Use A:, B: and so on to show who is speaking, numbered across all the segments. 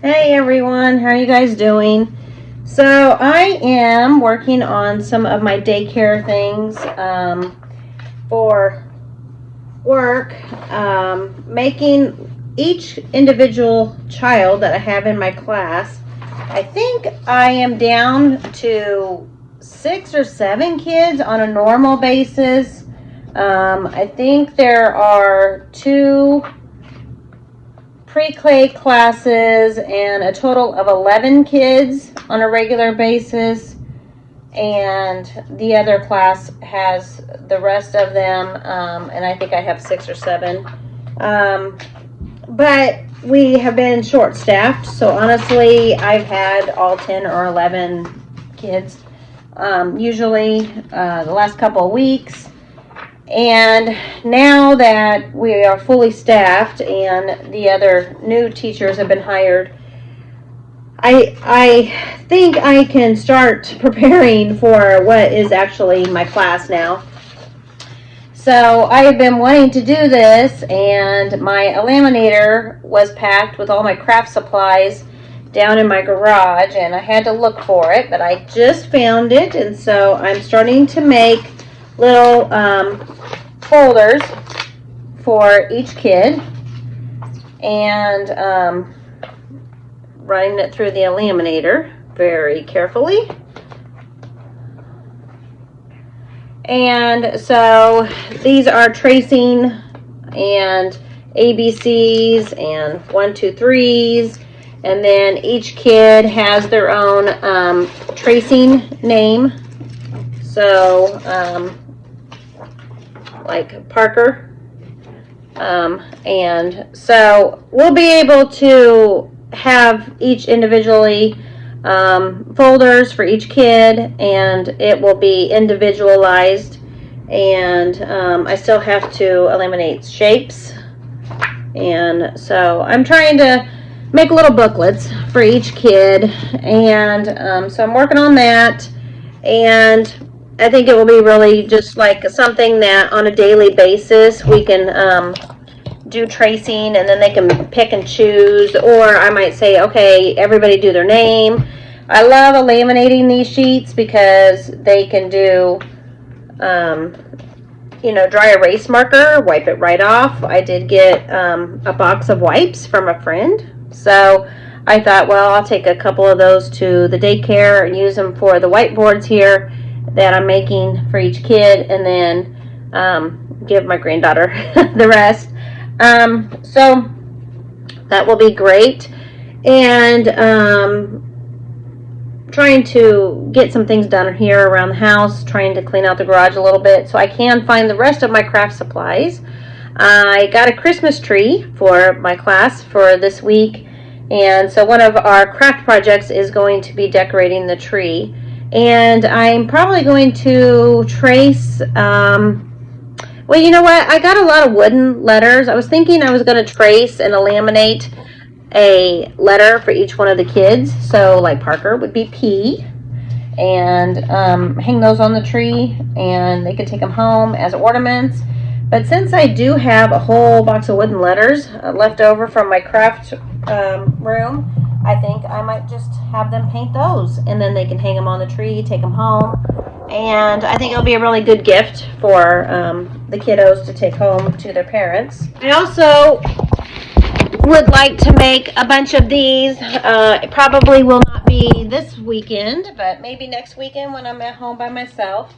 A: Hey everyone, how are you guys doing? So I am working on some of my daycare things for work, making each individual child that I have in my class. I think I am down to 6 or 7 kids on a normal basis. I think there are 2 pre-K classes and a total of 11 kids on a regular basis, and the other class has the rest of them, and I think I have 6 or 7, but we have been short-staffed, so honestly I've had all 10 or 11 kids usually the last couple of weeks. And now that we are fully staffed and the other new teachers have been hired, I think I can start preparing for what is actually my class now. So I have been wanting to do this, and my laminator was packed with all my craft supplies down in my garage, and I had to look for it, but I just found it, and so I'm starting to make little folders for each kid, and running it through the laminator very carefully. And so these are tracing and ABCs and 1, 2, 3s, and then each kid has their own tracing name. So like Parker, and so we'll be able to have each individually folders for each kid, and it will be individualized, and I still have to eliminate shapes, and so I'm trying to make little booklets for each kid, and so I'm working on that, and I think it will be really just like something that on a daily basis we can do tracing, and then they can pick and choose, or I might say, okay, everybody do their name. I love laminating these sheets because they can do dry erase marker, wipe it right off. I did get a box of wipes from a friend, so I thought, well, I'll take a couple of those to the daycare and use them for the whiteboards here that I'm making for each kid, and then give my granddaughter the rest. So that will be great. And trying to get some things done here around the house, trying to clean out the garage a little bit so I can find the rest of my craft supplies. I got a Christmas tree for my class for this week, and so one of our craft projects is going to be decorating the tree. And I'm probably going to trace, well, you know what? I got a lot of wooden letters. I was thinking I was going to trace and laminate a letter for each one of the kids. So, like Parker would be P, and hang those on the tree, and they could take them home as ornaments. But since I do have a whole box of wooden letters left over from my craft room, I think I might just have them paint those, and then they can hang them on the tree, take them home, and I think it'll be a really good gift for the kiddos to take home to their parents. I also would like to make a bunch of these. It probably will not be this weekend, but maybe next weekend when I'm at home by myself.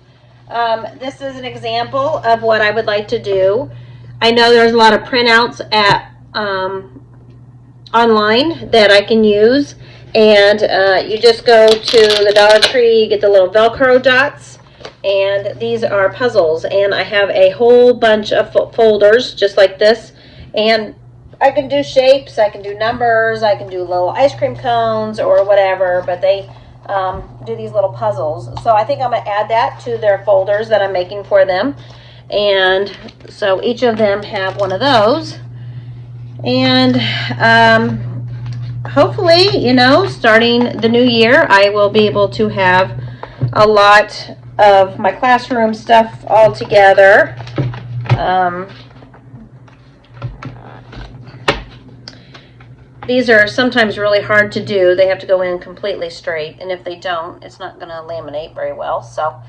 A: This is an example of what I would like to do. I know there's a lot of printouts at online that I can use, and you just go to the Dollar Tree, get the little Velcro dots, and these are puzzles, and I have a whole bunch of folders just like this, and I can do shapes, I can do numbers, I can do little ice cream cones or whatever, but they do these little puzzles. So I think I'm going to add that to their folders that I'm making for them, and so each of them have one of those. And hopefully, starting the new year, I will be able to have a lot of my classroom stuff all together. These are sometimes really hard to do. They have to go in completely straight, and if they don't, it's not going to laminate very well. So,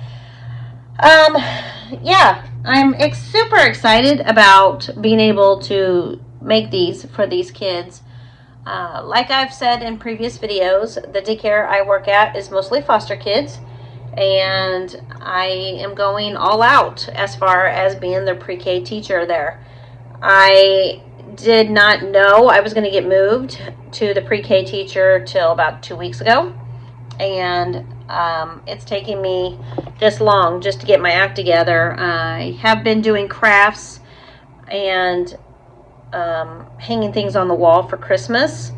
A: yeah, I'm super excited about being able to make these for these kids. Like I've said in previous videos, the daycare I work at is mostly foster kids, and I am going all out as far as being the pre-K teacher there. I did not know I was going to get moved to the pre-K teacher till about 2 weeks ago, and it's taking me this long just to get my act together. I have been doing crafts and hanging things on the wall for Christmas.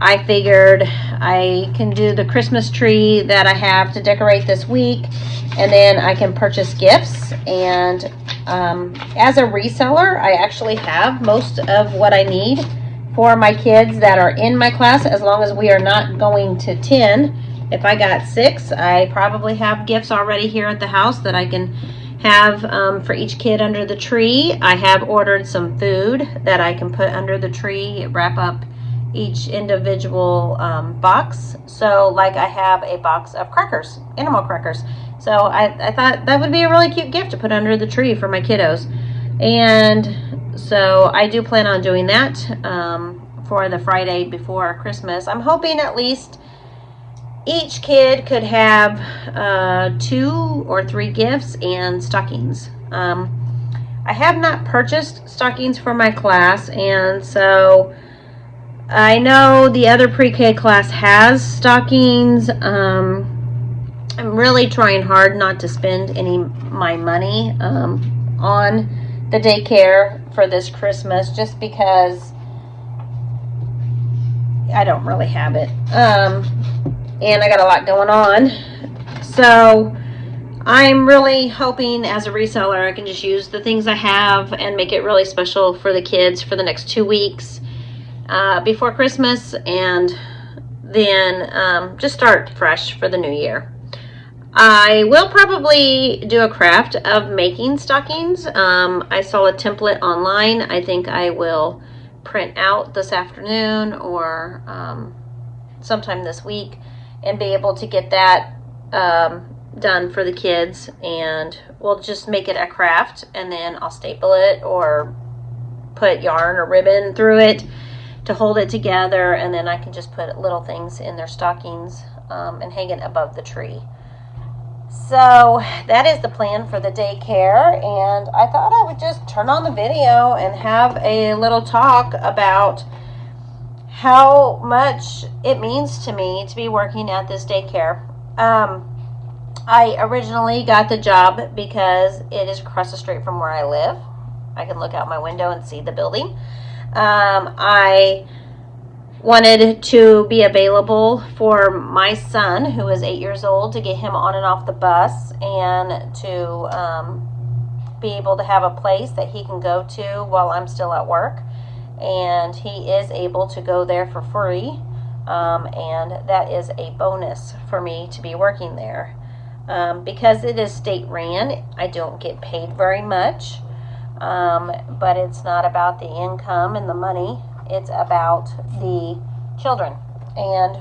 A: I figured I can do the Christmas tree that I have to decorate this week, and then I can purchase gifts. And as a reseller, I actually have most of what I need for my kids that are in my class, as long as we are not going to 10. If I got 6, I probably have gifts already here at the house that I can have for each kid under the tree. I have ordered some food that I can put under the tree, wrap up each individual box. So like I have a box of crackers, animal crackers. So I thought that would be a really cute gift to put under the tree for my kiddos. And so I do plan on doing that for the Friday before Christmas. I'm hoping at least each kid could have 2 or 3 gifts and stockings. I have not purchased stockings for my class, and so I know the other pre-K class has stockings. I'm really trying hard not to spend any of my money on the daycare for this Christmas, just because I don't really have it. And I got a lot going on. So I'm really hoping as a reseller I can just use the things I have and make it really special for the kids for the next 2 weeks before Christmas, and then just start fresh for the new year. I will probably do a craft of making stockings. I saw a template online. I think I will print out this afternoon or sometime this week and be able to get that done for the kids, and we'll just make it a craft, and then I'll staple it or put yarn or ribbon through it to hold it together, and then I can just put little things in their stockings and hang it above the tree. So that is the plan for the daycare, and I thought I would just turn on the video and have a little talk about how much it means to me to be working at this daycare. I originally got the job because it is across the street from where I live. I can look out my window and see the building. I wanted to be available for my son, who is 8 years old, to get him on and off the bus, and to be able to have a place that he can go to while I'm still at work. And he is able to go there for free, and that is a bonus for me to be working there. Because it is state ran, I don't get paid very much, but it's not about the income and the money. It's about the children and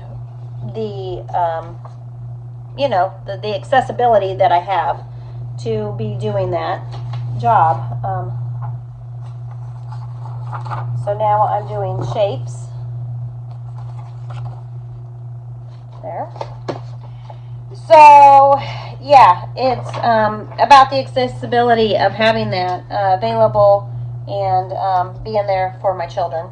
A: the the accessibility that I have to be doing that job. So now I'm doing shapes there. So yeah, it's about the accessibility of having that available and being there for my children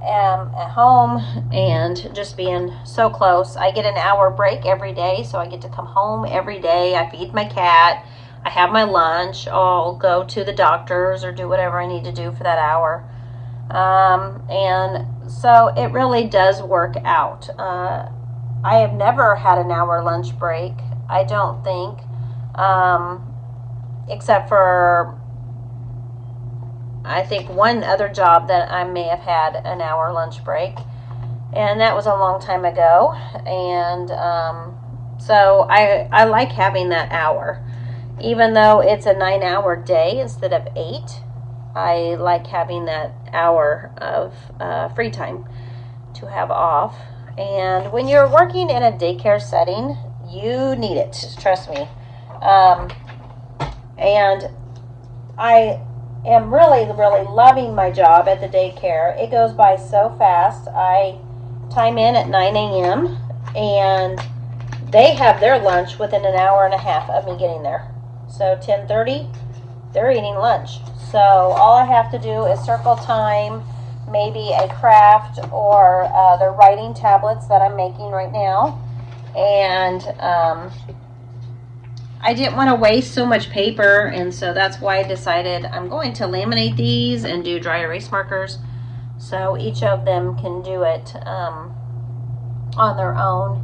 A: at home, and just being so close. I get an hour break every day, so I get to come home every day. I feed my cat, I have my lunch, I'll go to the doctor's or do whatever I need to do for that hour. And so it really does work out. I have never had an hour lunch break, I don't think, except for I think one other job that I may have had an hour lunch break, and that was a long time ago. And so I like having that hour, even though it's a 9-hour day instead of 8. I like having that hour of free time to have off. And when you're working in a daycare setting, you need it, trust me. And I am really, really loving my job at the daycare. It goes by so fast. I time in at 9 a.m. and they have their lunch within an hour and a half of me getting there. So 10:30, they're eating lunch. So all I have to do is circle time, maybe a craft, or the writing tablets that I'm making right now. And I didn't want to waste so much paper, and so that's why I decided I'm going to laminate these and do dry erase markers so each of them can do it on their own.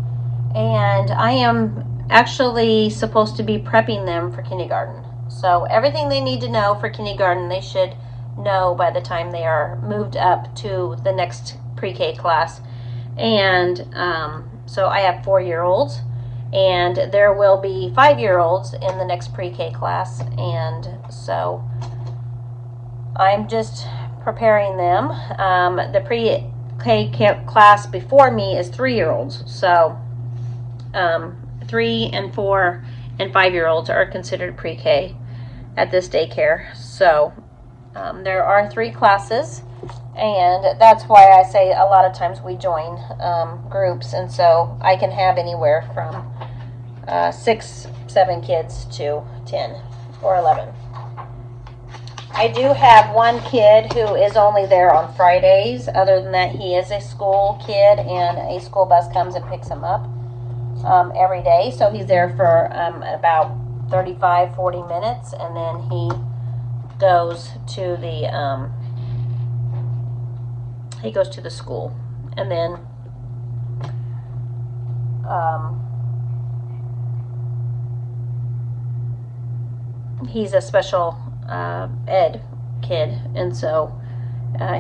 A: And I am actually supposed to be prepping them for kindergarten. So everything they need to know for kindergarten, they should know by the time they are moved up to the next pre-K class. And so I have 4-year-olds, and there will be 5-year-olds in the next pre-K class. And so I'm just preparing them. The pre-K class before me is 3-year-olds. So 3 and 4 and 5-year-olds are considered pre-K at this daycare. So there are 3 classes, and that's why I say a lot of times we join groups, and so I can have anywhere from 6, 7 kids to 10 or 11. I do have one kid who is only there on Fridays. Other than that, he is a school kid, and a school bus comes and picks him up every day. So he's there for about 35-40 minutes, and then he goes to the school. And then he's a special ed kid, and so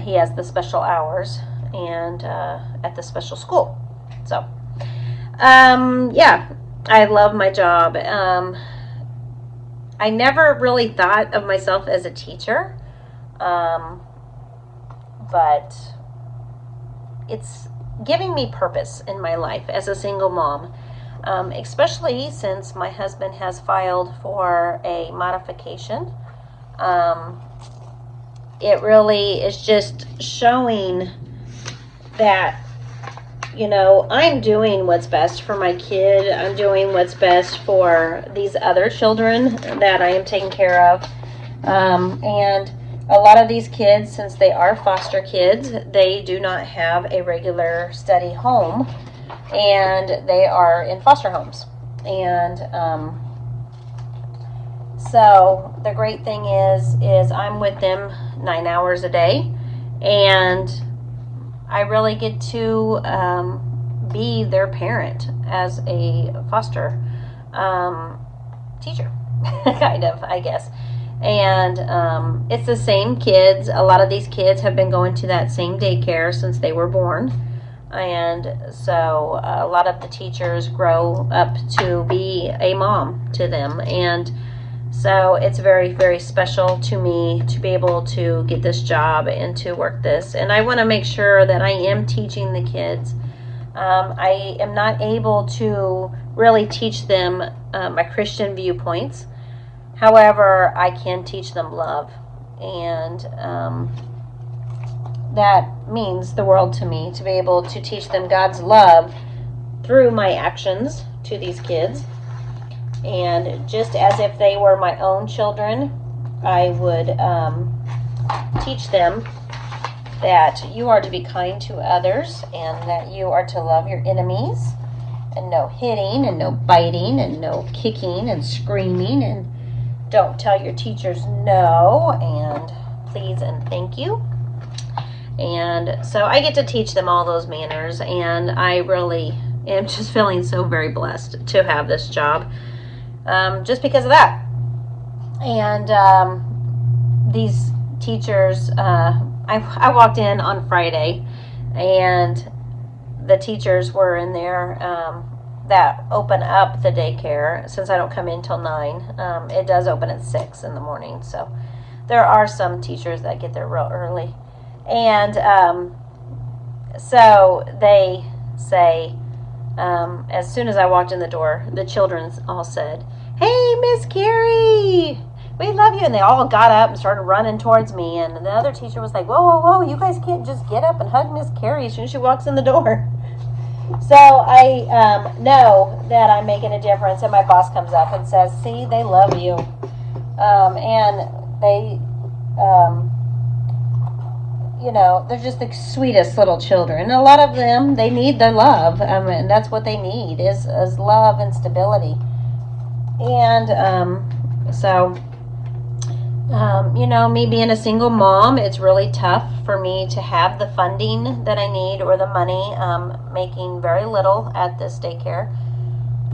A: he has the special hours and at the special school. So yeah, I love my job. I never really thought of myself as a teacher, but it's giving me purpose in my life as a single mom, especially since my husband has filed for a modification. It really is just showing that, you know, I'm doing what's best for my kid. I'm doing what's best for these other children that I am taking care of. And a lot of these kids, since they are foster kids, they do not have a regular steady home, and they are in foster homes. And so the great thing is I'm with them 9 hours a day, and I really get to be their parent as a foster teacher, kind of, I guess. And it's the same kids. A lot of these kids have been going to that same daycare since they were born. And so a lot of the teachers grow up to be a mom to them. And so it's very, very special to me to be able to get this job and to work this. And I want to make sure that I am teaching the kids. I am not able to really teach them my Christian viewpoints. However, I can teach them love. And that means the world to me, to be able to teach them God's love through my actions to these kids. And just as if they were my own children, I would teach them that you are to be kind to others, and that you are to love your enemies, and no hitting, and no biting, and no kicking and screaming, and don't tell your teachers no, and please and thank you. And so I get to teach them all those manners, and I really am just feeling so very blessed to have this job. Just because of that. And these teachers, I walked in on Friday, and the teachers were in there that open up the daycare. Since I don't come in till 9, it does open at 6 in the morning. So there are some teachers that get there real early. And so they say, as soon as I walked in the door, the children all said, "Hey, Miss Kerri, we love you." And they all got up and started running towards me. And the other teacher was like, "Whoa, whoa, whoa, you guys can't just get up and hug Miss Kerri as soon as she walks in the door." So I know that I'm making a difference. And my boss comes up and says, "See, they love you." And they, they're just the sweetest little children. And a lot of them, they need their love. And that's what they need is love and stability. And me being a single mom, it's really tough for me to have the funding that I need or the money, making very little at this daycare,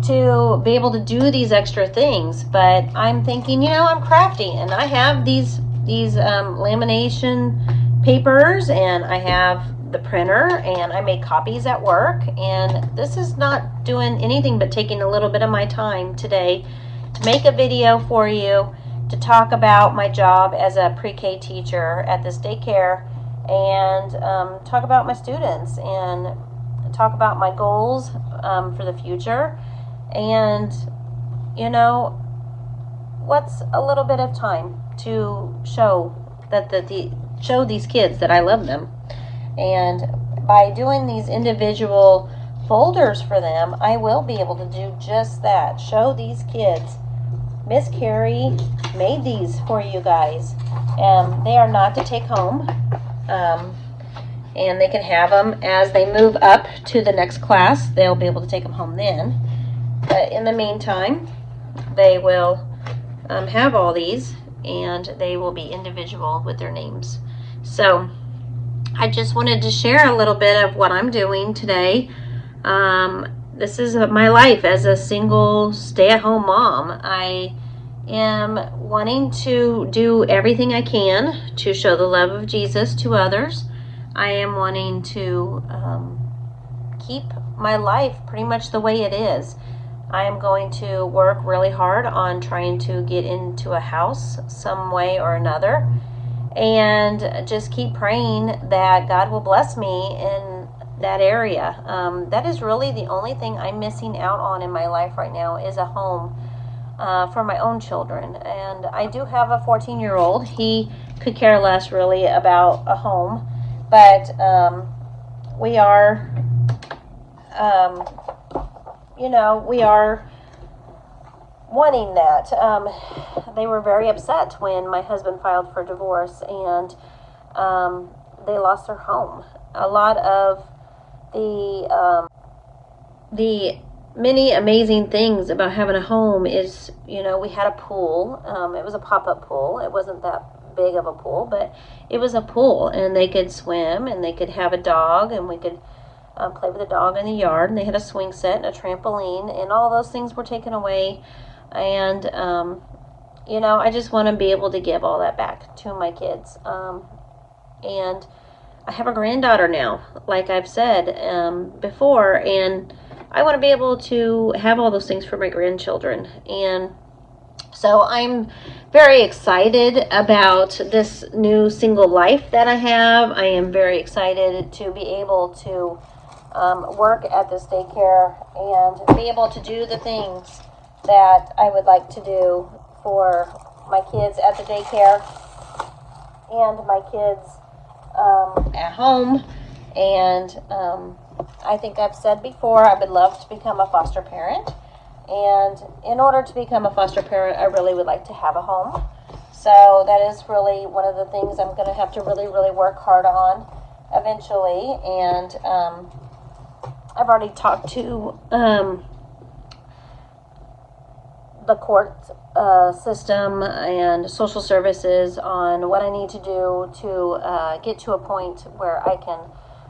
A: to be able to do these extra things. But I'm thinking, I'm crafty, and I have these lamination papers, and I have the printer, and I make copies at work, and this is not doing anything but taking a little bit of my time today to make a video for you, to talk about my job as a pre-K teacher at this daycare, and talk about my students, and talk about my goals for the future, and what's a little bit of time to show that show these kids that I love them. And by doing these individual folders for them, I will be able to do just that. Show these kids, Miss Kerri made these for you guys. They are not to take home. And they can have them as they move up to the next class. They'll be able to take them home then. But in the meantime, they will have all these, and they will be individual with their names. So I just wanted to share a little bit of what I'm doing today. This is my life as a single stay-at-home mom. I am wanting to do everything I can to show the love of Jesus to others. I am wanting to keep my life pretty much the way it is. I am going to work really hard on trying to get into a house some way or another, and just keep praying that God will bless me in that area. That is really the only thing I'm missing out on in my life right now, is a home for my own children. And I do have a 14-year-old. He could care less really about a home, but we are we are wanting that. They were very upset when my husband filed for divorce, and they lost their home. A lot of the many amazing things about having a home is, we had a pool. It was a pop-up pool. It wasn't that big of a pool, but it was a pool, and they could swim, and they could have a dog, and we could play with the dog in the yard, and they had a swing set and a trampoline, and all those things were taken away. And I just want to be able to give all that back to my kids. And I have a granddaughter now, like I've said before, and I want to be able to have all those things for my grandchildren. And so I'm very excited about this new single life that I have. I am very excited to be able to work at this daycare and be able to do the things that I would like to do for my kids at the daycare and my kids at home. And I think I've said before, I would love to become a foster parent. And in order to become a foster parent, I really would like to have a home. So that is really one of the things I'm going to have to really, really work hard on eventually. And I've already talked to the court system and social services on what I need to do to get to a point where I can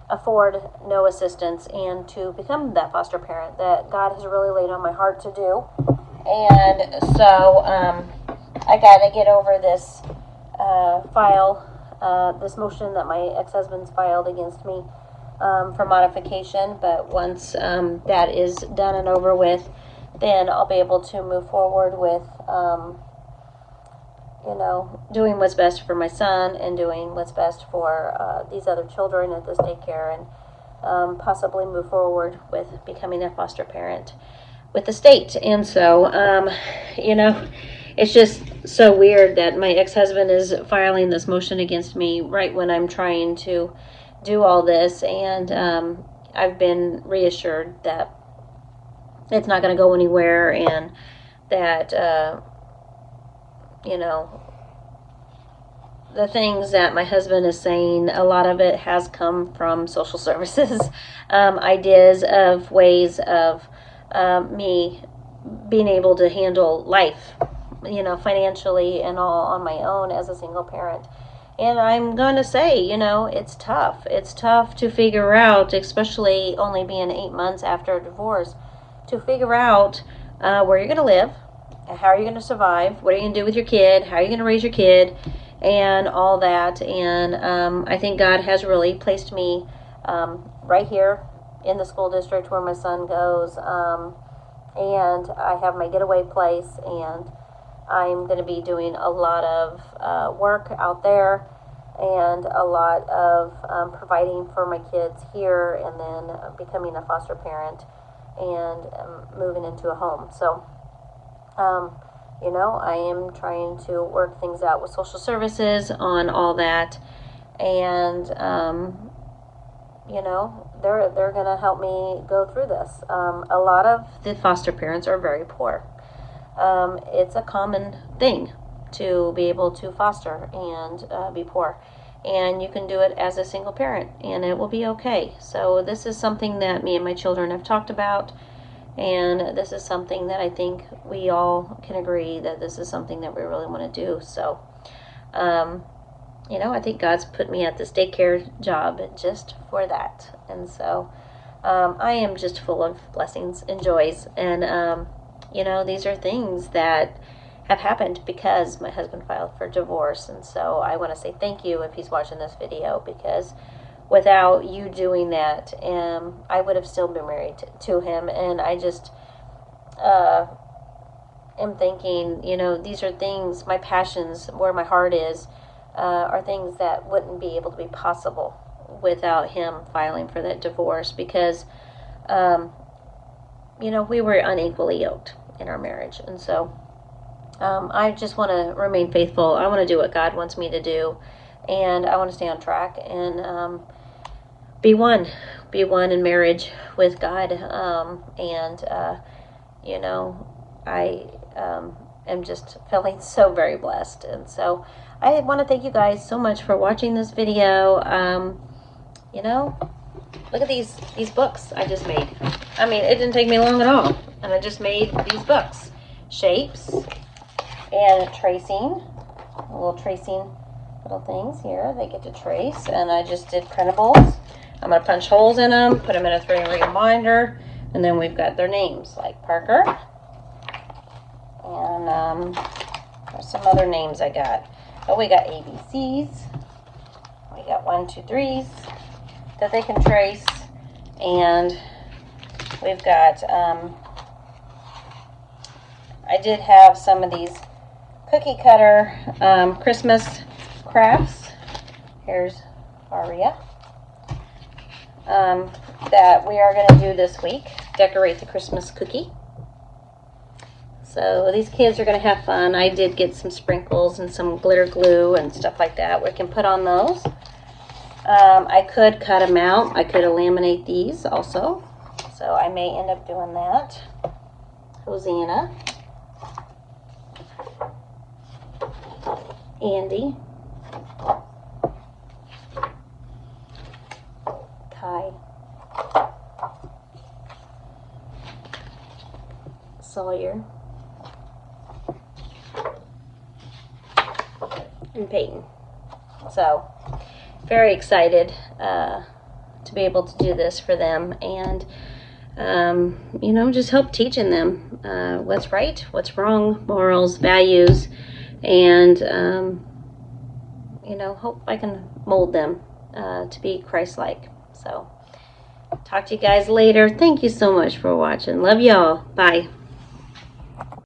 A: afford no assistance and to become that foster parent that God has really laid on my heart to do. And so I got to get over this this motion that my ex-husband's filed against me for modification. But once that is done and over with, then I'll be able to move forward with doing what's best for my son and doing what's best for these other children at this daycare, and possibly move forward with becoming a foster parent with the state. And so, it's just so weird that my ex-husband is filing this motion against me right when I'm trying to do all this. And I've been reassured that it's not going to go anywhere, and that, the things that my husband is saying, a lot of it has come from social services ideas of ways of me being able to handle life, financially and all on my own as a single parent. And I'm going to say, it's tough. It's tough to figure out, especially only being 8 months after a divorce, to figure out where you're going to live, how are you going to survive, what are you going to do with your kid, how are you going to raise your kid, and all that. And I think God has really placed me right here in the school district where my son goes, and I have my getaway place, and I'm going to be doing a lot of work out there, and a lot of providing for my kids here, and then becoming a foster parent and moving into a home. So I am trying to work things out with social services on all that, and they're going to help me go through this. A lot of the foster parents are very poor. It's a common thing to be able to foster and be poor, and you can do it as a single parent, and it will be okay. So this is something that me and my children have talked about, and this is something that I think we all can agree that this is something that we really want to do. So, I think God's put me at this daycare job just for that. And so I am just full of blessings and joys. And, these are things that have happened because my husband filed for divorce. And so I want to say thank you if he's watching this video, because without you doing that, I would have still been married to him. And I just am thinking, these are things, my passions, where my heart is, are things that wouldn't be able to be possible without him filing for that divorce, because, we were unequally yoked in our marriage. And so I just want to remain faithful. I want to do what God wants me to do, and I want to stay on track and be one in marriage with God. I am just feeling so very blessed. And so I want to thank you guys so much for watching this video. Look at these books I just made. I mean, it didn't take me long at all, and I just made these books. Shapes and tracing, little things here they get to trace, and I just did printables. I'm going to punch holes in them, put them in a 3-ring binder, and then we've got their names, like Parker, and there's some other names I got. Oh, we got ABCs, we got 1, 2, 3s that they can trace, and we've got, I did have some of these cookie cutter Christmas crafts. Here's Aria. That we are going to do this week. Decorate the Christmas cookie. So these kids are going to have fun. I did get some sprinkles and some glitter glue and stuff like that we can put on those. I could cut them out. I could laminate these also. So I may end up doing that. Hosanna. Andy. Kai. Sawyer. And Peyton. So, very excited to be able to do this for them, and just help teaching them what's right, what's wrong, morals, values, and hope I can mold them to be Christ-like. So, talk to you guys later. Thank you so much for watching. Love y'all. Bye.